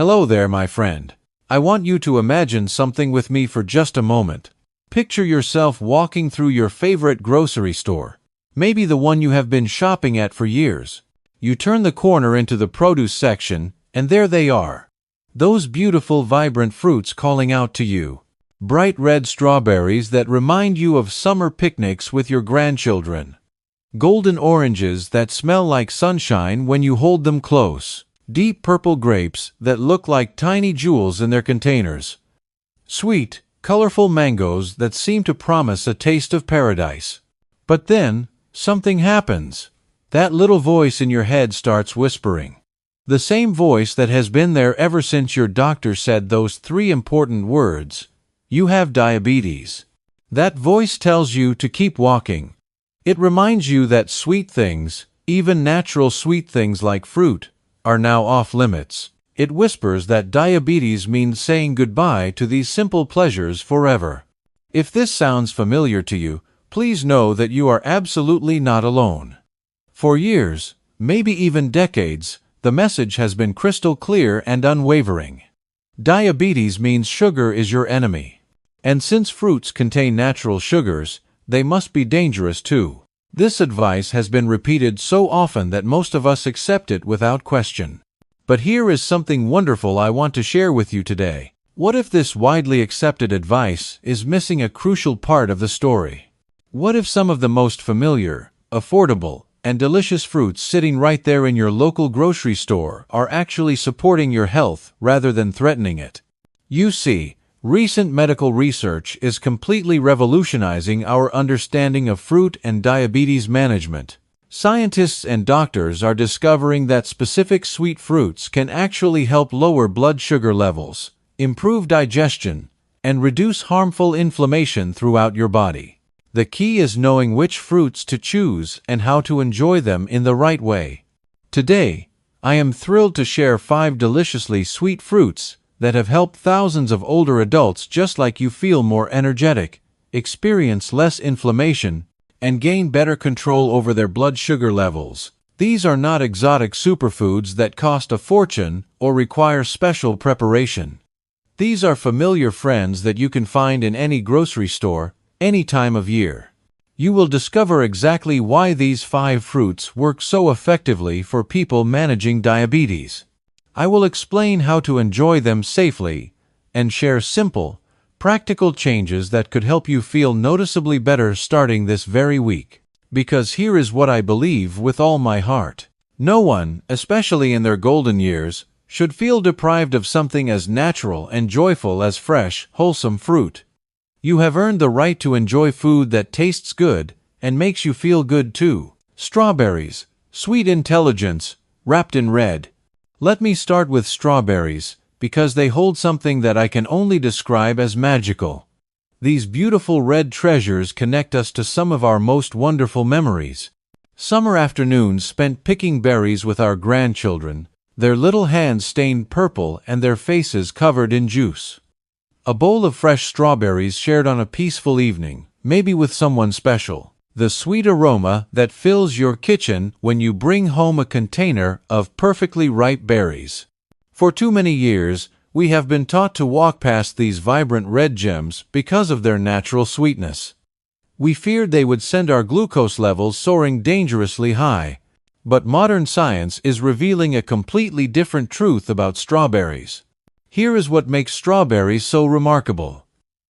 Hello there, my friend. I want you to imagine something with me for just a moment. Picture yourself walking through your favorite grocery store, maybe the one you have been shopping at for years. You turn the corner into the produce section, and there they are. Those beautiful, vibrant fruits calling out to you. Bright red strawberries that remind you of summer picnics with your grandchildren. Golden oranges that smell like sunshine when you hold them close. Deep purple grapes that look like tiny jewels in their containers. Sweet, colorful mangoes that seem to promise a taste of paradise. But then, something happens. That little voice in your head starts whispering. The same voice that has been there ever since your doctor said those three important words. You have diabetes. That voice tells you to keep walking. It reminds you that sweet things, even natural sweet things like fruit, are now off limits. It whispers that diabetes means saying goodbye to these simple pleasures forever. If this sounds familiar to you, please know that you are absolutely not alone. For years, maybe even decades, the message has been crystal clear and unwavering. Diabetes means sugar is your enemy. And since fruits contain natural sugars, they must be dangerous too. This advice has been repeated so often that most of us accept it without question. But here is something wonderful I want to share with you today. What if this widely accepted advice is missing a crucial part of the story? What if some of the most familiar, affordable, and delicious fruits sitting right there in your local grocery store are actually supporting your health rather than threatening it? You see, recent medical research is completely revolutionizing our understanding of fruit and diabetes management. Scientists and doctors are discovering that specific sweet fruits can actually help lower blood sugar levels, improve digestion, and reduce harmful inflammation throughout your body. The key is knowing which fruits to choose and how to enjoy them in the right way. Today, I am thrilled to share 5 deliciously sweet fruits that have helped thousands of older adults just like you feel more energetic, experience less inflammation, and gain better control over their blood sugar levels. These are not exotic superfoods that cost a fortune or require special preparation. These are familiar friends that you can find in any grocery store, any time of year. You will discover exactly why these 5 fruits work so effectively for people managing diabetes. I will explain how to enjoy them safely and share simple, practical changes that could help you feel noticeably better starting this very week. Because here is what I believe with all my heart. No one, especially in their golden years, should feel deprived of something as natural and joyful as fresh, wholesome fruit. You have earned the right to enjoy food that tastes good and makes you feel good too. Strawberries, sweet intelligence, wrapped in red. Let me start with strawberries, because they hold something that I can only describe as magical. These beautiful red treasures connect us to some of our most wonderful memories. Summer afternoons spent picking berries with our grandchildren, their little hands stained purple and their faces covered in juice. A bowl of fresh strawberries shared on a peaceful evening, maybe with someone special. The sweet aroma that fills your kitchen when you bring home a container of perfectly ripe berries. For too many years, we have been taught to walk past these vibrant red gems because of their natural sweetness. We feared they would send our glucose levels soaring dangerously high. But modern science is revealing a completely different truth about strawberries. Here is what makes strawberries so remarkable.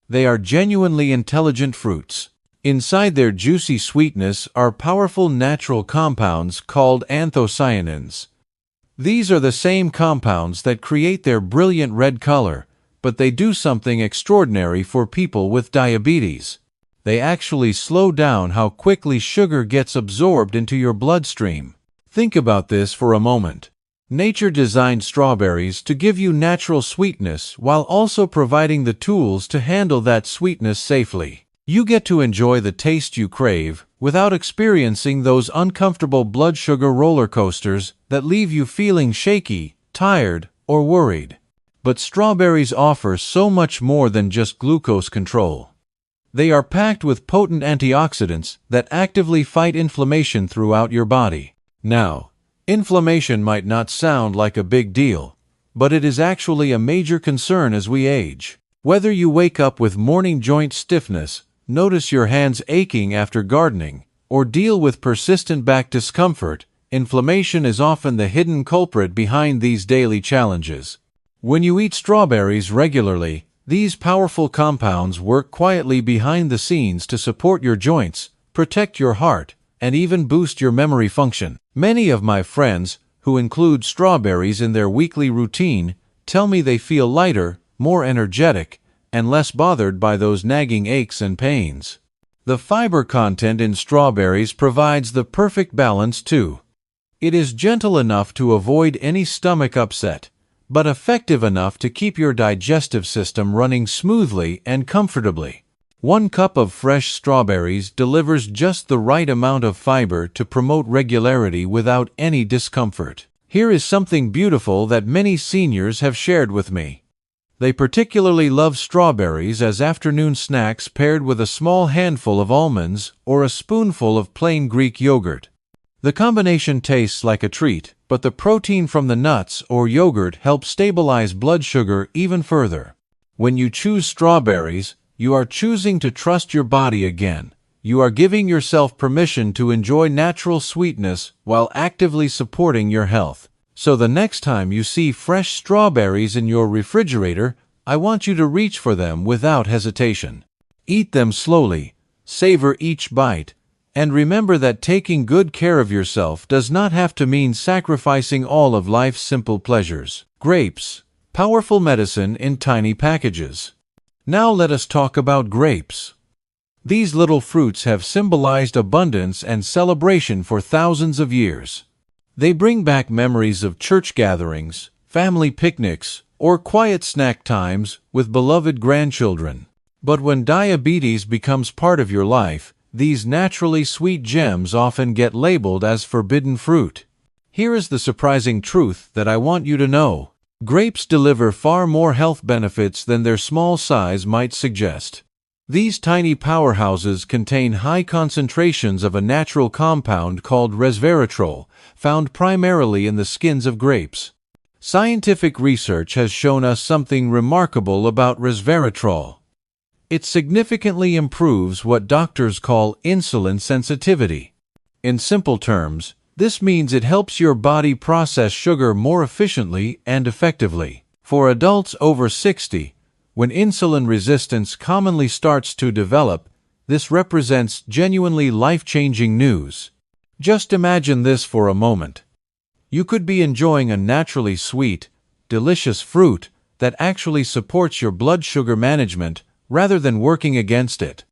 They are genuinely intelligent fruits. Inside their juicy sweetness are powerful natural compounds called anthocyanins. These are the same compounds that create their brilliant red color, but they do something extraordinary for people with diabetes. They actually slow down how quickly sugar gets absorbed into your bloodstream. Think about this for a moment. Nature designed strawberries to give you natural sweetness while also providing the tools to handle that sweetness safely. You get to enjoy the taste you crave without experiencing those uncomfortable blood sugar roller coasters that leave you feeling shaky, tired, or worried. But strawberries offer so much more than just glucose control. They are packed with potent antioxidants that actively fight inflammation throughout your body. Now, inflammation might not sound like a big deal, but it is actually a major concern as we age. Whether you wake up with morning joint stiffness, notice your hands aching after gardening, or deal with persistent back discomfort, inflammation is often the hidden culprit behind these daily challenges. When you eat strawberries regularly, these powerful compounds work quietly behind the scenes to support your joints, protect your heart, and even boost your memory function. Many of my friends, who include strawberries in their weekly routine, tell me they feel lighter, more energetic, and less bothered by those nagging aches and pains. The fiber content in strawberries provides the perfect balance too. It is gentle enough to avoid any stomach upset, but effective enough to keep your digestive system running smoothly and comfortably. 1 cup of fresh strawberries delivers just the right amount of fiber to promote regularity without any discomfort. Here is something beautiful that many seniors have shared with me. They particularly love strawberries as afternoon snacks paired with a small handful of almonds or a spoonful of plain Greek yogurt. The combination tastes like a treat, but the protein from the nuts or yogurt helps stabilize blood sugar even further. When you choose strawberries, you are choosing to trust your body again. You are giving yourself permission to enjoy natural sweetness while actively supporting your health. So the next time you see fresh strawberries in your refrigerator, I want you to reach for them without hesitation. Eat them slowly, savor each bite, and remember that taking good care of yourself does not have to mean sacrificing all of life's simple pleasures. Grapes, powerful medicine in tiny packages. Now let us talk about grapes. These little fruits have symbolized abundance and celebration for thousands of years. They bring back memories of church gatherings, family picnics, or quiet snack times with beloved grandchildren. But when diabetes becomes part of your life, these naturally sweet gems often get labeled as forbidden fruit. Here is the surprising truth that I want you to know. Grapes deliver far more health benefits than their small size might suggest. These tiny powerhouses contain high concentrations of a natural compound called resveratrol, found primarily in the skins of grapes. Scientific research has shown us something remarkable about resveratrol. It significantly improves what doctors call insulin sensitivity. In simple terms, this means it helps your body process sugar more efficiently and effectively. For adults over 60, when insulin resistance commonly starts to develop, this represents genuinely life-changing news. Just imagine this for a moment. You could be enjoying a naturally sweet, delicious fruit that actually supports your blood sugar management rather than working against it.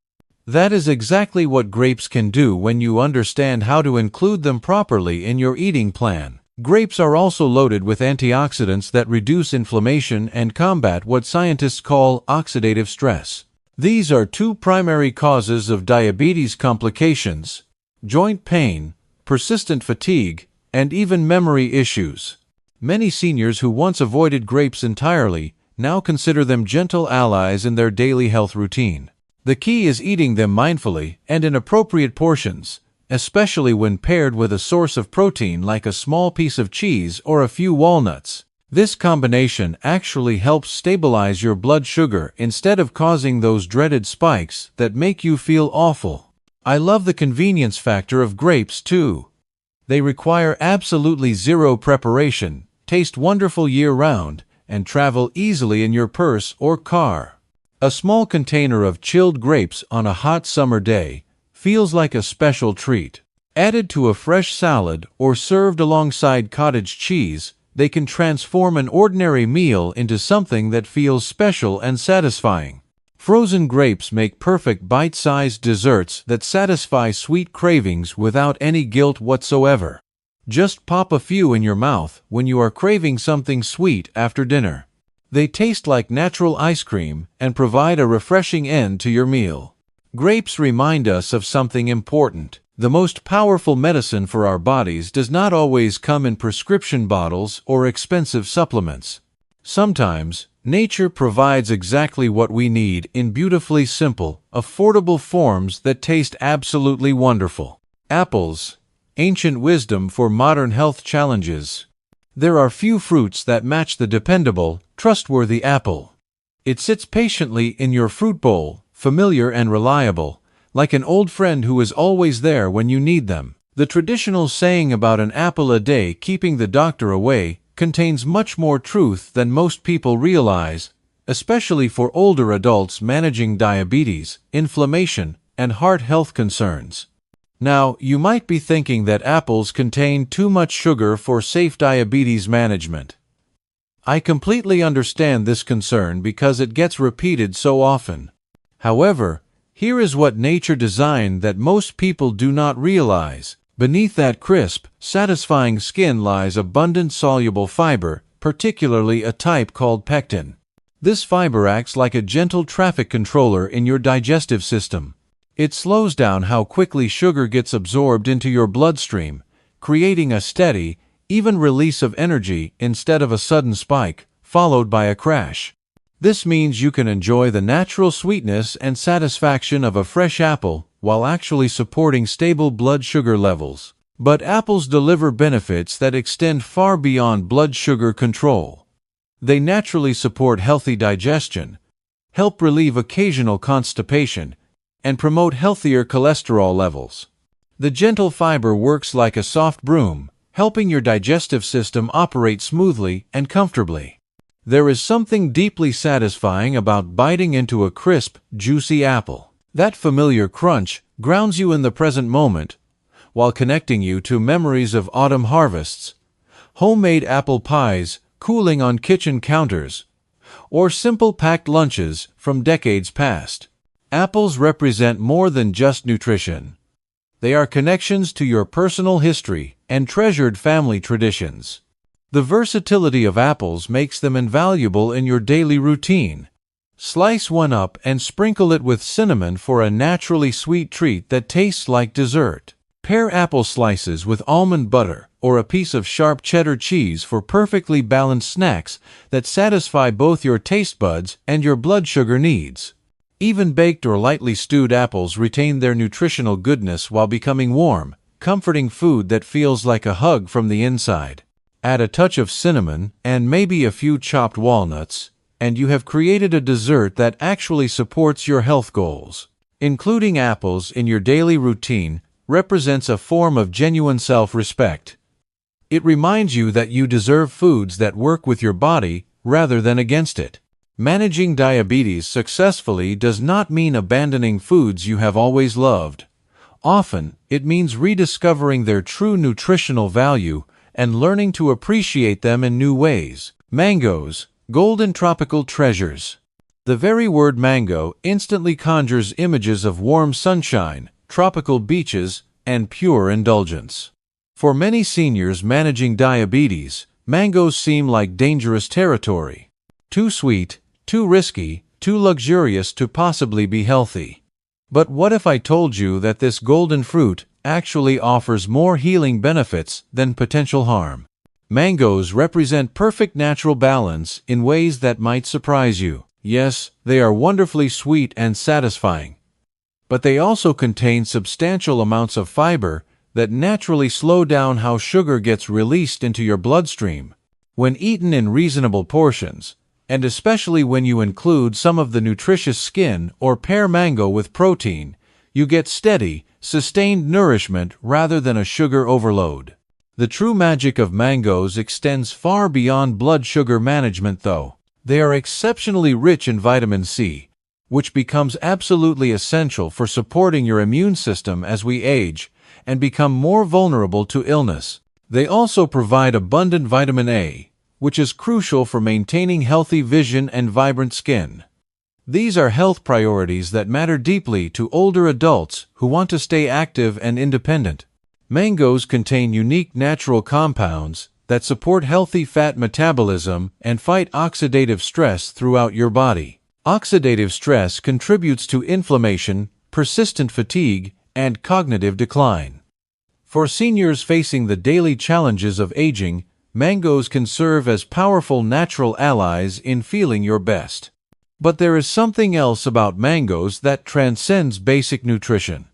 That is exactly what grapes can do when you understand how to include them properly in your eating plan. Grapes are also loaded with antioxidants that reduce inflammation and combat what scientists call oxidative stress. These are 2 primary causes of diabetes complications: joint pain, persistent fatigue, and even memory issues. Many seniors who once avoided grapes entirely now consider them gentle allies in their daily health routine. The key is eating them mindfully and in appropriate portions, especially when paired with a source of protein like a small piece of cheese or a few walnuts. This combination actually helps stabilize your blood sugar instead of causing those dreaded spikes that make you feel awful. I love the convenience factor of grapes too. They require absolutely zero preparation, taste wonderful year-round, and travel easily in your purse or car. A small container of chilled grapes on a hot summer day feels like a special treat. Added to a fresh salad or served alongside cottage cheese, they can transform an ordinary meal into something that feels special and satisfying. Frozen grapes make perfect bite-sized desserts that satisfy sweet cravings without any guilt whatsoever. Just pop a few in your mouth when you are craving something sweet after dinner. They taste like natural ice cream and provide a refreshing end to your meal. Grapes remind us of something important. The most powerful medicine for our bodies does not always come in prescription bottles or expensive supplements. Sometimes, nature provides exactly what we need in beautifully simple, affordable forms that taste absolutely wonderful. Apples, ancient wisdom for modern health challenges. There are few fruits that match the dependable, trustworthy apple. It sits patiently in your fruit bowl, familiar and reliable, like an old friend who is always there when you need them. The traditional saying about an apple a day keeping the doctor away contains much more truth than most people realize, especially for older adults managing diabetes, inflammation, and heart health concerns. Now, you might be thinking that apples contain too much sugar for safe diabetes management. I completely understand this concern because it gets repeated so often. However, here is what nature designed that most people do not realize. Beneath that crisp, satisfying skin lies abundant soluble fiber, particularly a type called pectin. This fiber acts like a gentle traffic controller in your digestive system. It slows down how quickly sugar gets absorbed into your bloodstream, creating a steady, even release of energy instead of a sudden spike, followed by a crash. This means you can enjoy the natural sweetness and satisfaction of a fresh apple while actually supporting stable blood sugar levels. But apples deliver benefits that extend far beyond blood sugar control. They naturally support healthy digestion, help relieve occasional constipation, and promote healthier cholesterol levels. The gentle fiber works like a soft broom, helping your digestive system operate smoothly and comfortably. There is something deeply satisfying about biting into a crisp, juicy apple. That familiar crunch grounds you in the present moment, while connecting you to memories of autumn harvests, homemade apple pies cooling on kitchen counters, or simple packed lunches from decades past. Apples represent more than just nutrition. They are connections to your personal history and treasured family traditions. The versatility of apples makes them invaluable in your daily routine. Slice one up and sprinkle it with cinnamon for a naturally sweet treat that tastes like dessert. Pair apple slices with almond butter or a piece of sharp cheddar cheese for perfectly balanced snacks that satisfy both your taste buds and your blood sugar needs. Even baked or lightly stewed apples retain their nutritional goodness while becoming warm, comforting food that feels like a hug from the inside. Add a touch of cinnamon and maybe a few chopped walnuts, and you have created a dessert that actually supports your health goals. Including apples in your daily routine represents a form of genuine self-respect. It reminds you that you deserve foods that work with your body rather than against it. Managing diabetes successfully does not mean abandoning foods you have always loved. Often, it means rediscovering their true nutritional value and learning to appreciate them in new ways. Mangoes, golden tropical treasures. The very word mango instantly conjures images of warm sunshine, tropical beaches, and pure indulgence. For many seniors managing diabetes, mangoes seem like dangerous territory. Too sweet, too risky, too luxurious to possibly be healthy. But what if I told you that this golden fruit actually offers more healing benefits than potential harm? Mangoes represent perfect natural balance in ways that might surprise you. Yes, they are wonderfully sweet and satisfying. But they also contain substantial amounts of fiber that naturally slow down how sugar gets released into your bloodstream. When eaten in reasonable portions, and especially when you include some of the nutritious skin or pair mango with protein, you get steady, sustained nourishment rather than a sugar overload. The true magic of mangoes extends far beyond blood sugar management though. They are exceptionally rich in vitamin C, which becomes absolutely essential for supporting your immune system as we age and become more vulnerable to illness. They also provide abundant vitamin A, which is crucial for maintaining healthy vision and vibrant skin. These are health priorities that matter deeply to older adults who want to stay active and independent. Mangoes contain unique natural compounds that support healthy fat metabolism and fight oxidative stress throughout your body. Oxidative stress contributes to inflammation, persistent fatigue, and cognitive decline. For seniors facing the daily challenges of aging, mangoes can serve as powerful natural allies in feeling your best. But there is something else about mangoes that transcends basic nutrition.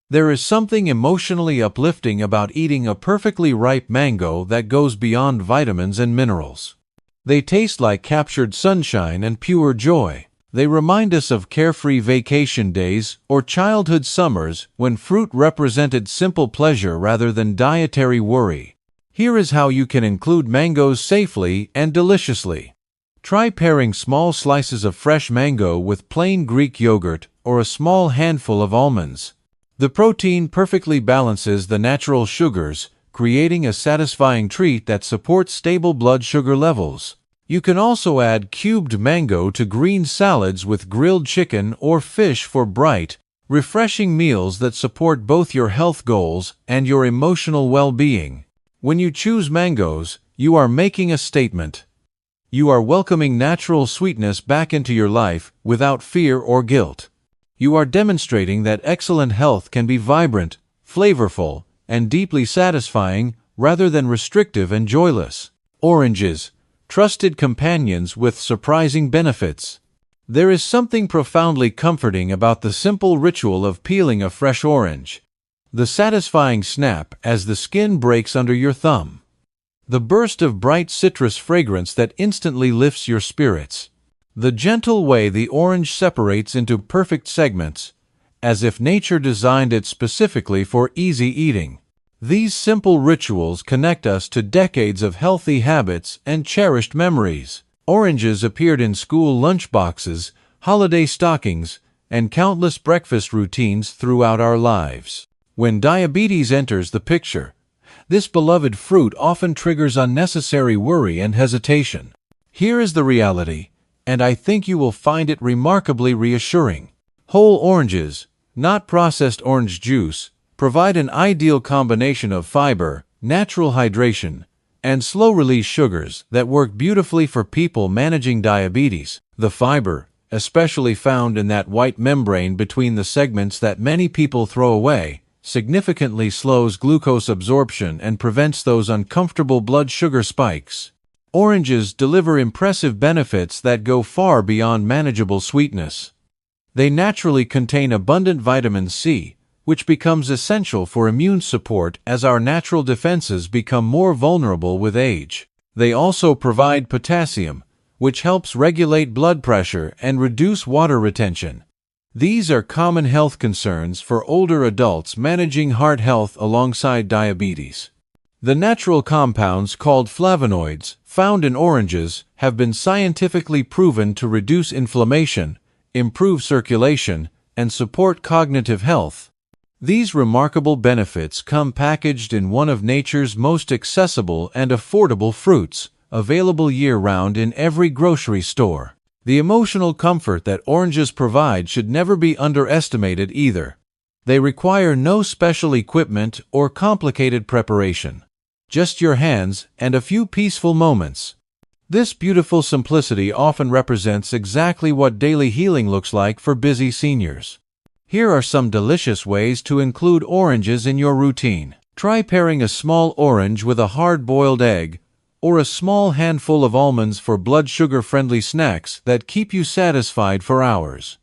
There is something emotionally uplifting about eating a perfectly ripe mango that goes beyond vitamins and minerals. They taste like captured sunshine and pure joy. They remind us of carefree vacation days or childhood summers when fruit represented simple pleasure rather than dietary worry. Here is how you can include mangoes safely and deliciously. Try pairing small slices of fresh mango with plain Greek yogurt or a small handful of almonds. The protein perfectly balances the natural sugars, creating a satisfying treat that supports stable blood sugar levels. You can also add cubed mango to green salads with grilled chicken or fish for bright, refreshing meals that support both your health goals and your emotional well-being. When you choose mangoes, you are making a statement. You are welcoming natural sweetness back into your life without fear or guilt. You are demonstrating that excellent health can be vibrant, flavorful, and deeply satisfying rather than restrictive and joyless. Oranges, trusted companions with surprising benefits. There is something profoundly comforting about the simple ritual of peeling a fresh orange. The satisfying snap as the skin breaks under your thumb. The burst of bright citrus fragrance that instantly lifts your spirits. The gentle way the orange separates into perfect segments, as if nature designed it specifically for easy eating. These simple rituals connect us to decades of healthy habits and cherished memories. Oranges appeared in school lunchboxes, holiday stockings, and countless breakfast routines throughout our lives. When diabetes enters the picture, this beloved fruit often triggers unnecessary worry and hesitation. Here is the reality, and I think you will find it remarkably reassuring. Whole oranges, not processed orange juice, provide an ideal combination of fiber, natural hydration, and slow-release sugars that work beautifully for people managing diabetes. The fiber, especially found in that white membrane between the segments that many people throw away, significantly slows glucose absorption and prevents those uncomfortable blood sugar spikes. Oranges deliver impressive benefits that go far beyond manageable sweetness. They naturally contain abundant vitamin C, which becomes essential for immune support as our natural defenses become more vulnerable with age. They also provide potassium, which helps regulate blood pressure and reduce water retention. These are common health concerns for older adults managing heart health alongside diabetes. The natural compounds called flavonoids, found in oranges, have been scientifically proven to reduce inflammation, improve circulation, and support cognitive health. These remarkable benefits come packaged in one of nature's most accessible and affordable fruits, available year-round in every grocery store. The emotional comfort that oranges provide should never be underestimated either. They require no special equipment or complicated preparation. Just your hands and a few peaceful moments. This beautiful simplicity often represents exactly what daily healing looks like for busy seniors. Here are some delicious ways to include oranges in your routine. Try pairing a small orange with a hard-boiled egg, or a small handful of almonds for blood sugar-friendly snacks that keep you satisfied for hours.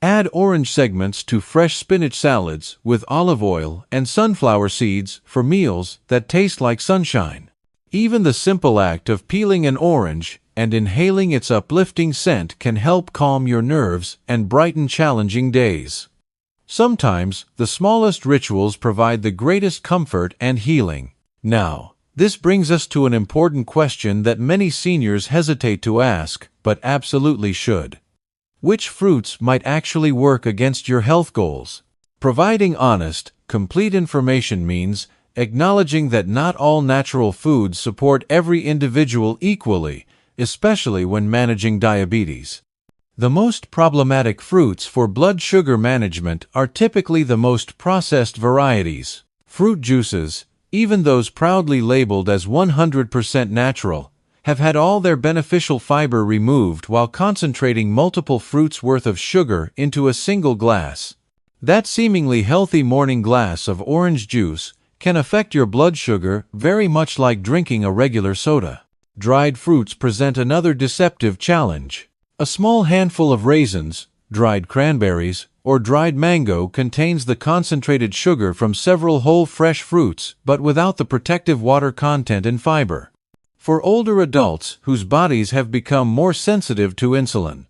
Add orange segments to fresh spinach salads with olive oil and sunflower seeds for meals that taste like sunshine. Even the simple act of peeling an orange and inhaling its uplifting scent can help calm your nerves and brighten challenging days. Sometimes, the smallest rituals provide the greatest comfort and healing. Now, this brings us to an important question that many seniors hesitate to ask, but absolutely should. Which fruits might actually work against your health goals? Providing honest, complete information means acknowledging that not all natural foods support every individual equally, especially when managing diabetes. The most problematic fruits for blood sugar management are typically the most processed varieties. Fruit juices, even those proudly labeled as 100% natural, have had all their beneficial fiber removed while concentrating multiple fruits' worth of sugar into a single glass. That seemingly healthy morning glass of orange juice can affect your blood sugar very much like drinking a regular soda. Dried fruits present another deceptive challenge. A small handful of raisins, dried cranberries, or dried mango contains the concentrated sugar from several whole fresh fruits, but without the protective water content and fiber. For older adults whose bodies have become more sensitive to insulin,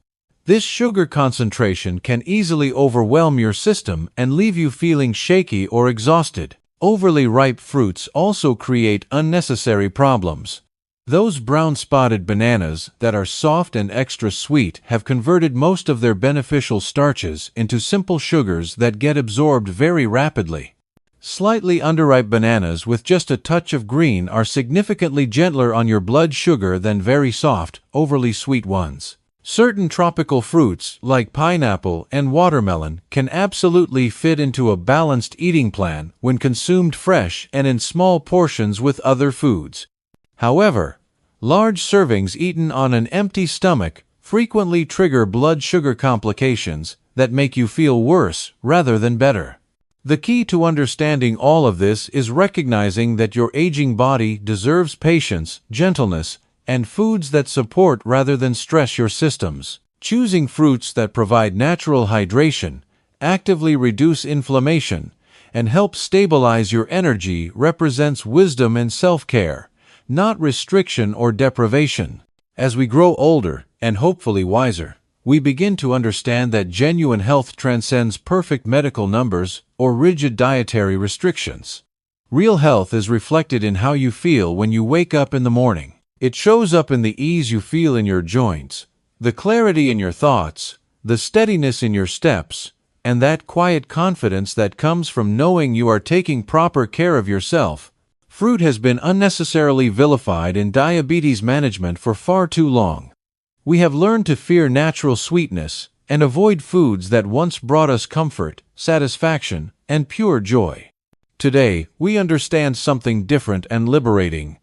this sugar concentration can easily overwhelm your system and leave you feeling shaky or exhausted. Overly ripe fruits also create unnecessary problems. Those brown-spotted bananas that are soft and extra sweet have converted most of their beneficial starches into simple sugars that get absorbed very rapidly. Slightly underripe bananas with just a touch of green are significantly gentler on your blood sugar than very soft, overly sweet ones. Certain tropical fruits, like pineapple and watermelon, can absolutely fit into a balanced eating plan when consumed fresh and in small portions with other foods. However, large servings eaten on an empty stomach frequently trigger blood sugar complications that make you feel worse rather than better. The key to understanding all of this is recognizing that your aging body deserves patience, gentleness, and foods that support rather than stress your systems. Choosing fruits that provide natural hydration, actively reduce inflammation, and help stabilize your energy represents wisdom and self-care, not restriction or deprivation. As we grow older, and hopefully wiser, we begin to understand that genuine health transcends perfect medical numbers or rigid dietary restrictions. Real health is reflected in how you feel when you wake up in the morning. It shows up in the ease you feel in your joints, the clarity in your thoughts, the steadiness in your steps, and that quiet confidence that comes from knowing you are taking proper care of yourself. Fruit has been unnecessarily vilified in diabetes management for far too long. We have learned to fear natural sweetness and avoid foods that once brought us comfort, satisfaction, and pure joy. Today, we understand something different and liberating.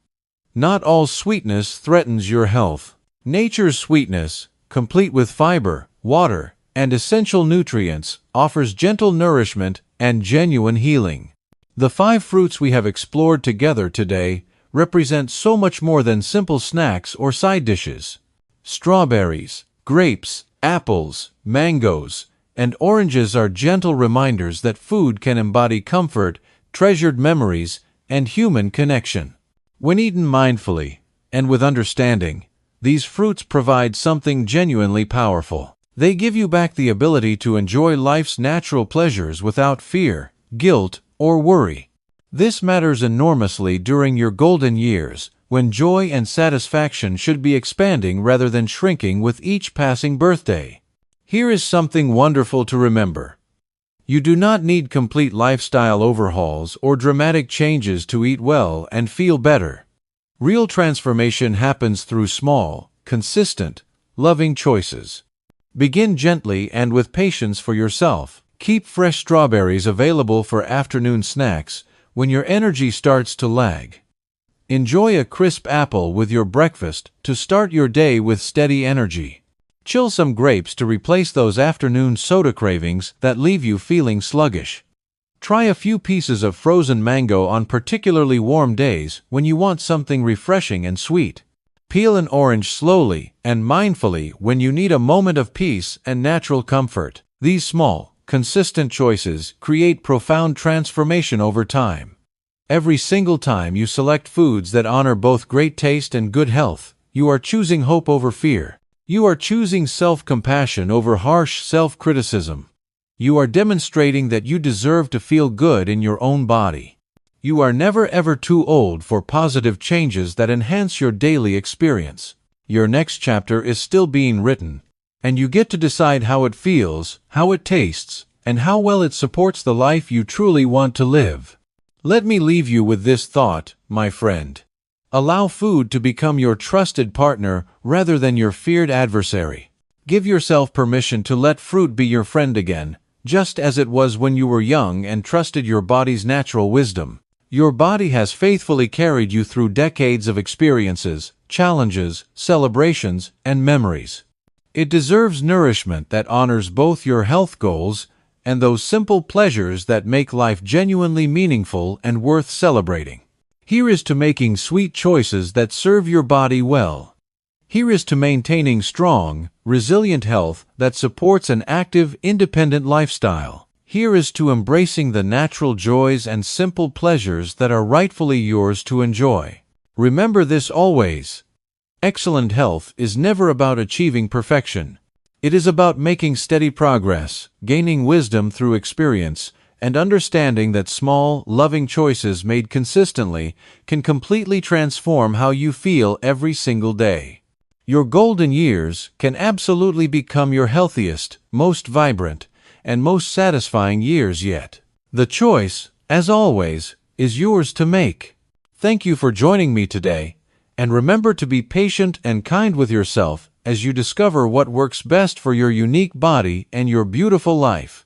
Not all sweetness threatens your health. Nature's sweetness, complete with fiber, water, and essential nutrients, offers gentle nourishment and genuine healing. The 5 fruits we have explored together today represent so much more than simple snacks or side dishes. Strawberries, grapes, apples, mangoes, and oranges are gentle reminders that food can embody comfort, treasured memories, and human connection. When eaten mindfully and with understanding, these fruits provide something genuinely powerful. They give you back the ability to enjoy life's natural pleasures without fear, guilt, or worry. This matters enormously during your golden years, when joy and satisfaction should be expanding rather than shrinking with each passing birthday. Here is something wonderful to remember. You do not need complete lifestyle overhauls or dramatic changes to eat well and feel better. Real transformation happens through small, consistent, loving choices. Begin gently and with patience for yourself. Keep fresh strawberries available for afternoon snacks when your energy starts to lag. Enjoy a crisp apple with your breakfast to start your day with steady energy. Chill some grapes to replace those afternoon soda cravings that leave you feeling sluggish. Try a few pieces of frozen mango on particularly warm days when you want something refreshing and sweet. Peel an orange slowly and mindfully when you need a moment of peace and natural comfort. These small, consistent choices create profound transformation over time. Every single time you select foods that honor both great taste and good health, you are choosing hope over fear. You are choosing self-compassion over harsh self-criticism. You are demonstrating that you deserve to feel good in your own body. You are never ever too old for positive changes that enhance your daily experience. Your next chapter is still being written, and you get to decide how it feels, how it tastes, and how well it supports the life you truly want to live. Let me leave you with this thought, my friend. Allow food to become your trusted partner rather than your feared adversary. Give yourself permission to let fruit be your friend again, just as it was when you were young and trusted your body's natural wisdom. Your body has faithfully carried you through decades of experiences, challenges, celebrations, and memories. It deserves nourishment that honors both your health goals and those simple pleasures that make life genuinely meaningful and worth celebrating. Here is to making sweet choices that serve your body well. Here is to maintaining strong, resilient health that supports an active, independent lifestyle. Here is to embracing the natural joys and simple pleasures that are rightfully yours to enjoy. Remember this always. Excellent health is never about achieving perfection. It is about making steady progress, gaining wisdom through experience, and understanding that small, loving choices made consistently can completely transform how you feel every single day. Your golden years can absolutely become your healthiest, most vibrant, and most satisfying years yet. The choice, as always, is yours to make. Thank you for joining me today, and remember to be patient and kind with yourself as you discover what works best for your unique body and your beautiful life.